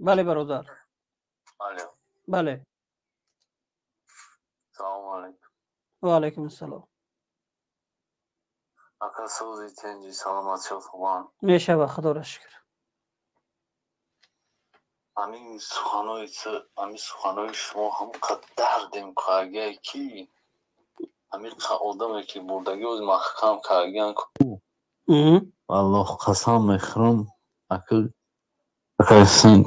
بله برادر. الو. بله. سلام علیکم. و علیکم السلام. اکا سوزی تنجی سلامت شد خوبان. میشه و خدا را شکر. همین سخنای شما هم قد دردیم که کی همین آدمی که بردگی از محکم کردن کو والله قسم میخورم اکا اصلا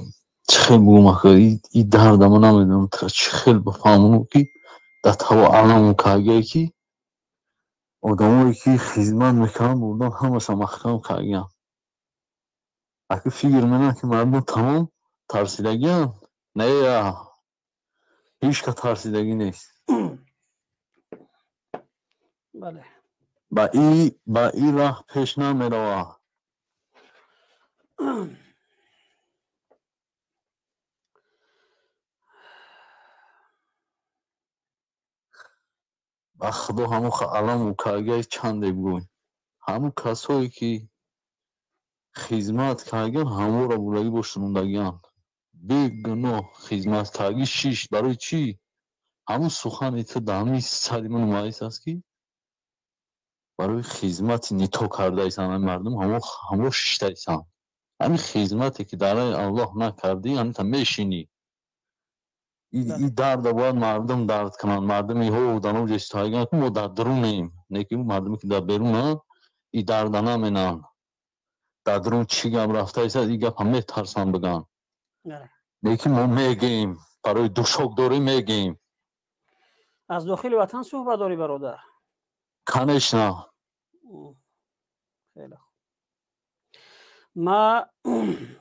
چه خیلی بگم اکا این دردم نمیدونم چه خیلی بفهمونم که در تو علم کردن کی آدمایی که خدمت میکنن بردن همه محکم کردن اکا فکر میکنن که مردم تمام ترسیدگی هم نه هیچ که ترسیدگی نیست. بله. با این راه پیش نمیروه. با خدا همون علم و کارگاه چنده بگوین همون کسایی که خدمت کردن همون را بلایی باشنوندگیان بگناه خدمت کردی شیش برای چی همون سخن تو دمی سری من مایست است که برای خدمت نیتو کرده ایسان مردم همون ششته ایسان همین خدمتی که در الله نکردی همین تا میشینی این درد باید مردم درد کنن مردم یهو دانو جستایگان که ما در درونیم نیکی مردمی که در بیرون این درد نمینن در درون چی گم رفته ایسا این گپ هم میترسن بگن نیکی ما میگیم برای دوشک داری میگیم. از داخل وطن صحبت داری برادر؟ کنش نه. خیلی خوب. ما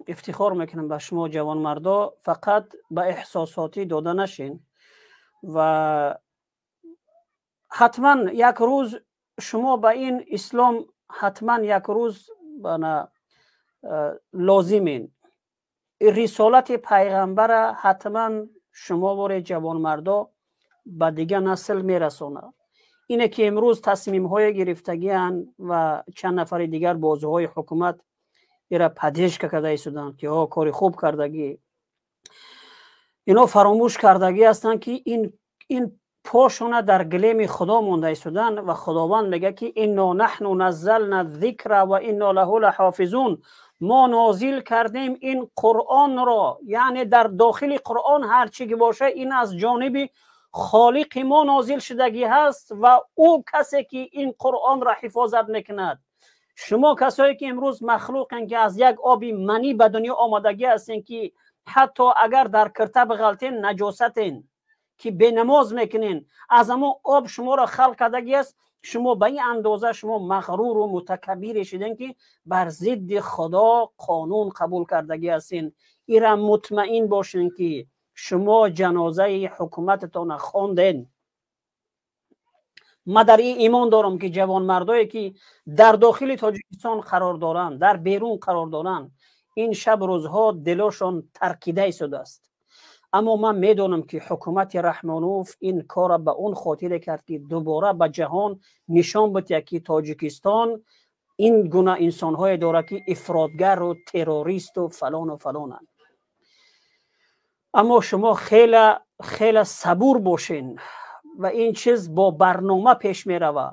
افتخار میکنم به شما جوان مردا فقط به احساساتی داده نشین و حتما یک روز شما به این اسلام حتما یک روز لازمین. رسالت پیغمبر حتما شما باره جوان مردا به دیگه نسل میرسونه. اینه که امروز تصمیم های گرفتگی هن و چند نفر دیگر بازوهای حکومت ایرا پدیش که کده ایسودن که ها کاری خوب کردگی اینا فراموش کردگی هستن که این پاشونه در گلیم خدا مونده ایسودن و خداوند میگه که انا نحن نزلنا الذکر و انا له لحافظون. ما نازل کردیم این قرآن را، یعنی در داخل قرآن هر چی که باشه این از جانب خالق ما نازل شدگی هست و او کسی که این قرآن را حفاظت میکند. شما کسایی که امروز مخلوقن که از یک آبی منی به دنیا آمدگی هستین که حتی اگر در کرتب غلطین نجاستین که به نماز میکنین از اما آب شما را خلق کردگی است. شما به این اندازه شما مغرور و متکبر شدین که بر ضد خدا قانون قبول کردگی هستین. ایرا مطمئن باشین که شما جنازه حکومتتان خواندین. ما در این ایمان دارم که جوان مردایی که در داخل تاجیکستان قرار دارند در بیرون قرار دارند این شب روزها دلشان ترکیده شده است. اما من میدونم که حکومت رحمانوف این کار به اون خاطر کرد که دوباره به جهان نشان بده که تاجیکستان این گونه انسان‌های داره که افراطگر و تروریست و فلان و فلانند. اما شما خیلی صبور باشین و این چیز با برنامه پیش می روه.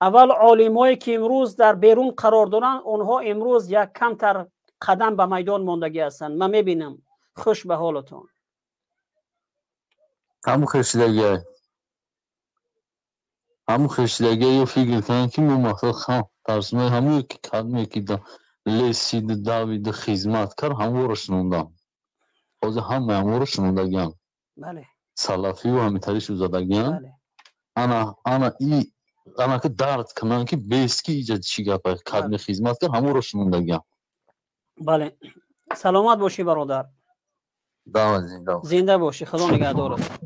اول عالمایی که امروز در بیرون قرار دارن اونها امروز یک کمتر قدم به میدان ماندگی هستن. من میبینم. خوش به حالتون. همون خشتگی یا فکر کنن که ما مثلا خم ترسمه همون که کلمه که دا لیسید داوید خدمت کرد همون رو شنوندم. خوزه همون رو شنوندگیم. بله. سلافی و همیتری شو زدگیم. بله. انا که درد کنن که بیسکی ایجاد چی گفت کلمه خدمت کرد همون رو شنوندگیم. بله. سلامت باشی برادر. دعوت زنده باشی. خدا نگهدارت.